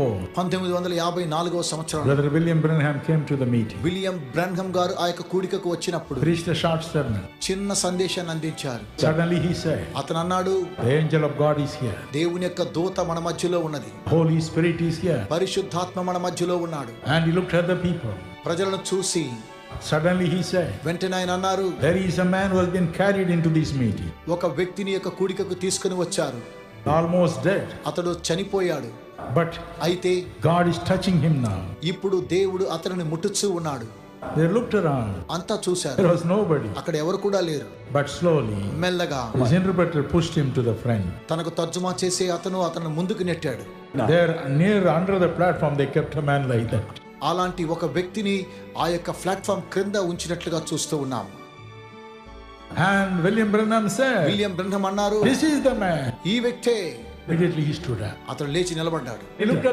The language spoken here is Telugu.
1954వ సంవత్సరం Brother William Branham came to the meeting. William Branham గారు ఆ యొక్క కూడికకు వచ్చినప్పుడు Preached a short sermon. చిన్న సందేశాన్ని అందించారు. Suddenly he said, అతను అన్నాడు, the angel of God is here. దేవుని యొక్క దూత మన మధ్యలో ఉన్నది. Holy Spirit is here. పరిశుద్ధాత్మ మన మధ్యలో ఉన్నాడు. And he looked at the people. ప్రజలను చూసి Suddenly he said, వెంటనే ఆయన అన్నారు, there is a man who has been carried into this meeting. ఒక వ్యక్తిని యొక్క కూడికకు తీసుకుని వచ్చారు. Almost dead. అతడు చనిపోయాడు. But అయితే God is touching him now. ఇప్పుడు దేవుడు అతనిని ముట్టుచూ ఉన్నాడు. They looked around. అంతా చూశారు. There was nobody. అక్కడ ఎవరు కూడా లేరు. But slowly, మెల్లగా his interpreter pushed him to the front. తనకు తర్జుమా చేసి అతను ముందుకు నెట్టాడు. There, near under the platform, they kept a man like that. అలాంటి ఒక వ్యక్తిని ఆ యొక్క ప్లాట్ఫామ్ క్రింద ఉంచినట్లుగా చూస్తూ ఉన్నాం. And William Branham said, William Branham అన్నారు, this is the man. ఈ వ్యక్తే. Immediately he stood up. అతను లేచి నిలబడ్డాడు. He looked at